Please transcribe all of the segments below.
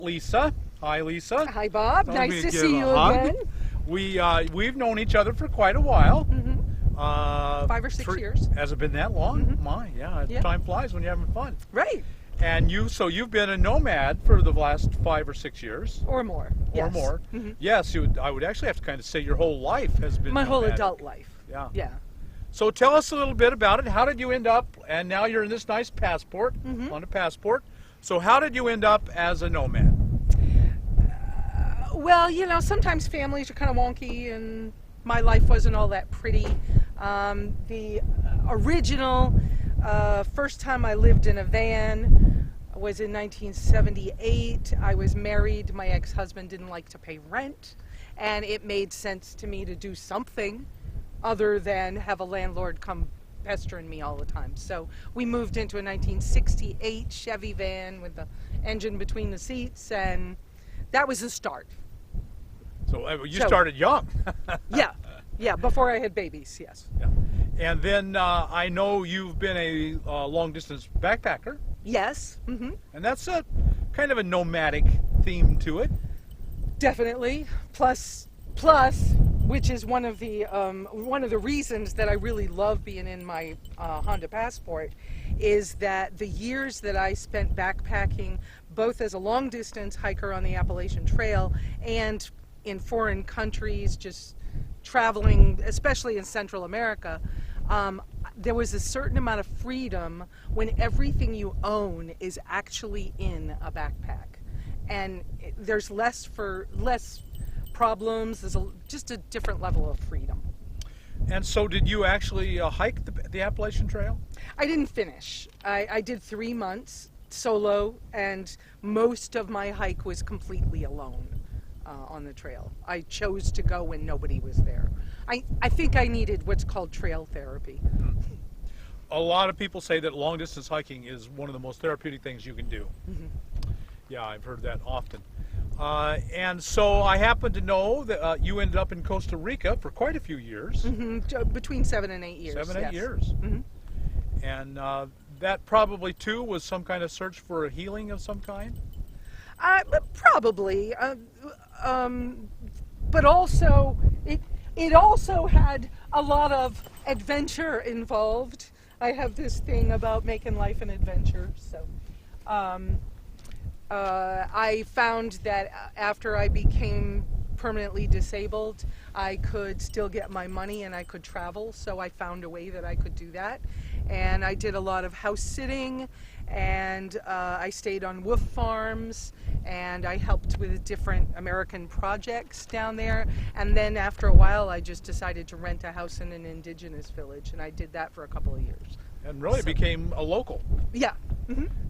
Lisa. Hi, Lisa. Hi, Bob. Well, Nice we to give see a you hug. again. We've known each other for quite a while. 5 or 6 years. Has it been that long? My, yeah. Yeah. Time flies when you're having fun. Right. And you've been a nomad for the last 5 or 6 years. Or more. Or Yes. more. Yes, I would actually have to kind of say your whole life has been My whole nomadic. adult life. Yeah. Yeah. So tell us a little bit about it. How did you end up, and now you're in this nice passport, on a passport. So how did you end up as a nomad? Well, sometimes families are kind of wonky, and my life wasn't all that pretty. The original first time I lived in a van was in 1978. I was married. My ex-husband didn't like to pay rent, and it made sense to me to do something other than have a landlord come pestering me all the time. So we moved into a 1968 Chevy van with the engine between the seats, and that was the start. So you started young. Yeah, before I had babies, yes. Yeah. And then I know you've been a long-distance backpacker. Yes. And that's a kind of a nomadic theme to it. Definitely. Plus, which is one of the reasons that I really love being in my Honda Passport, is that the years that I spent backpacking, both as a long-distance hiker on the Appalachian Trail and in foreign countries, just traveling, especially in Central America, there was a certain amount of freedom when everything you own is actually in a backpack, and there's less problems. There's just a different level of freedom. And so did you actually hike the Appalachian Trail? I didn't finish. I did 3 months solo, and most of my hike was completely alone on the trail. I chose to go when nobody was there. I think I needed what's called trail therapy. A lot of people say that long distance hiking is one of the most therapeutic things you can do. Yeah, I've heard that often. And so I happen to know that you ended up in Costa Rica for quite a few years. Between 7 and 8 years. 7, 8 yes. years. And that probably too was some kind of search for a healing of some kind? Probably. But also, it also had a lot of adventure involved. I have this thing about making life an adventure. So I found that after I became permanently disabled, I could still get my money and I could travel. So I found a way that I could do that. And I did a lot of house sitting, and I stayed on wolf farms, and I helped with different American projects down there. And then after a while, I just decided to rent a house in an indigenous village, and I did that for a couple of years. And really became a local. Yeah.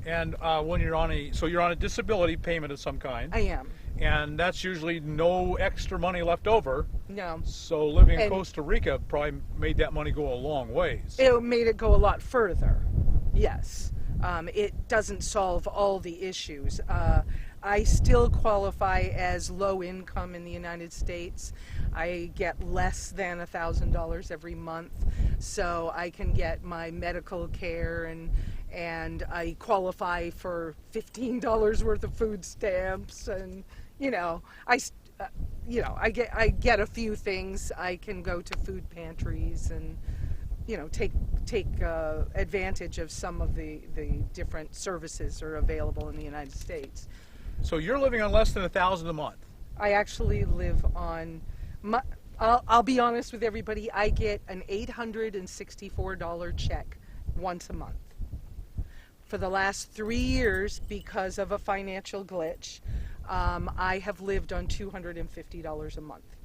And when you're on a disability payment of some kind. I am. And that's usually no extra money left over. No. So living in Costa Rica probably made that money go a long ways. It made it go a lot further. Yes. It doesn't solve all the issues. I still qualify as low income in the United States. I get less than $1,000 every month, so I can get my medical care, and I qualify for $15 worth of food stamps, and I get a few things. I can go to food pantries and take advantage of some of the different services that are available in the United States. So you're living on less than $1,000 a month. I actually live on, I'll be honest with everybody, I get an $864 check once a month. For the last 3 years, because of a financial glitch, I have lived on $250 a month.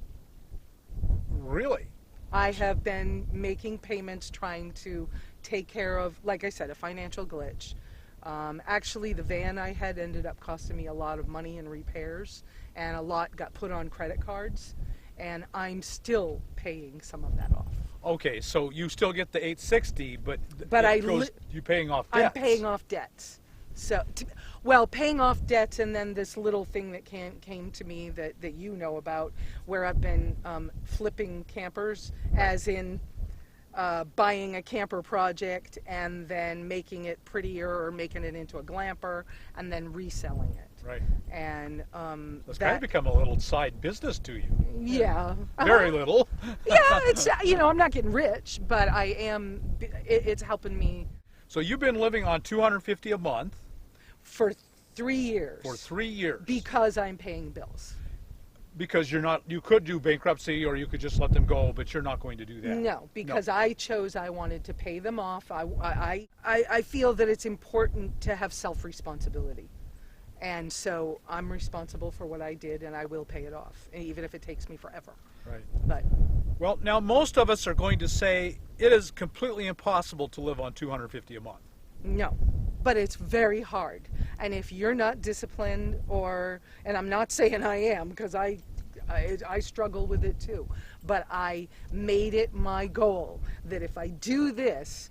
Really? I have been making payments trying to take care of, like I said, a financial glitch. Actually, the van I had ended up costing me a lot of money in repairs, and a lot got put on credit cards, and I'm still paying some of that off. Okay, so you still get the $860, but you're paying off debts. I'm paying off debts. So, paying off debts, and then this little thing that came to me that you know about, where I've been flipping campers, as in buying a camper project and then making it prettier or making it into a glamper and then reselling it. Right. And It's kind of become a little side business to you. yeah, Very little. yeah. It's I'm not getting rich, but I am. It's helping me So you've been living on $250 a month for 3 years. for 3 years. Because I'm paying bills. Because you could do bankruptcy or you could just let them go, but you're not going to do that. No, because I chose I wanted to pay them off. I feel that it's important to have self-responsibility. And so I'm responsible for what I did, and I will pay it off, even if it takes me forever. Right. But Well, now most of us are going to say it is completely impossible to live on $250 a month. no, but it's very hard. And if you're not disciplined, and I'm not saying I am, because I struggle with it too, but I made it my goal that if I do this,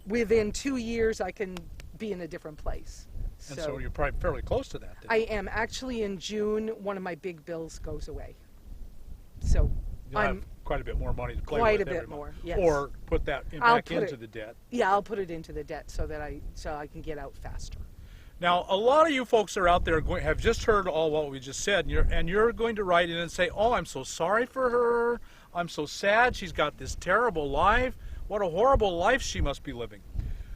within 2 years I can be in a different place. And so you're probably fairly close to that then. I am. Actually, in June, one of my big bills goes away. So You'll I'm have quite a bit more money to play quite with a bit every month. more. Yes. Or put that back into the debt. Yeah, I'll put it into the debt so that I can get out faster. Now, a lot of you folks are out there have just heard all what we just said, and you're going to write in and say, "Oh, I'm so sorry for her. I'm so sad. She's got this terrible life. What a horrible life she must be living."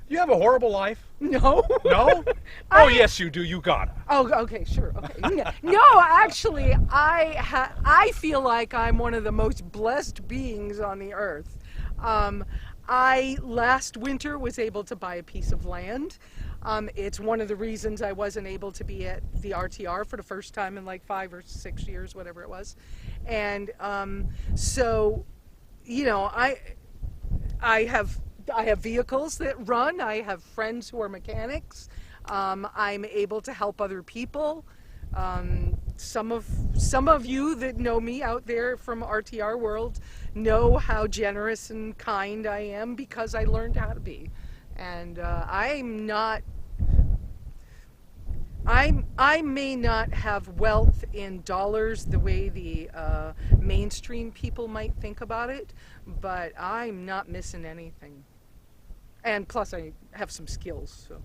You have a horrible life? No. No? Oh, yes, you do. You got it. Oh, okay, sure. Okay. No, actually, I feel like I'm one of the most blessed beings on the earth. I last winter was able to buy a piece of land. It's one of the reasons I wasn't able to be at the RTR for the first time in like 5 or 6 years, whatever it was. And so, I have vehicles that run. I have friends who are mechanics. I'm able to help other people. Some of you that know me out there from RTR world know how generous and kind I am because I learned how to be. And I may not have wealth in dollars the way the mainstream people might think about it, but I'm not missing anything. And plus, I have some skills. So.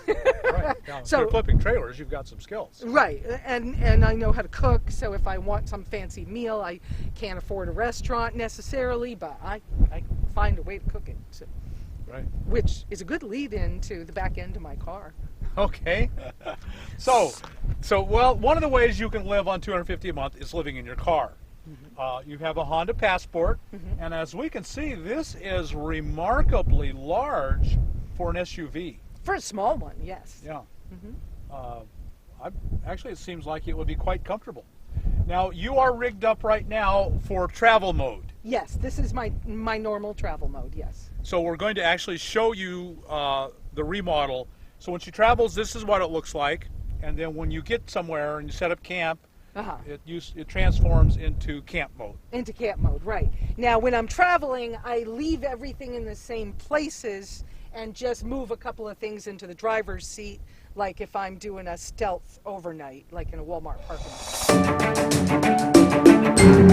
Right. Now, if you're flipping trailers, you've got some skills. Right, and I know how to cook. So if I want some fancy meal, I can't afford a restaurant necessarily, but I find a way to cook it. So. Right. Which is a good lead-in to the back end of my car. Okay. So, well, one of the ways you can live on $250 a month is living in your car. Mm-hmm. You have a Honda Passport, mm-hmm. and as we can see, this is remarkably large for an SUV. For a small one, yes. Yeah. Mm-hmm. Actually, it seems like it would be quite comfortable. Now, you are rigged up right now for travel mode. Yes, this is my normal travel mode, yes. So we're going to actually show you the remodel. So when she travels, this is what it looks like. And then when you get somewhere and you set up camp, it transforms into camp mode. Into camp mode, right. Now, when I'm traveling, I leave everything in the same places and just move a couple of things into the driver's seat, like if I'm doing a stealth overnight, like in a Walmart parking lot.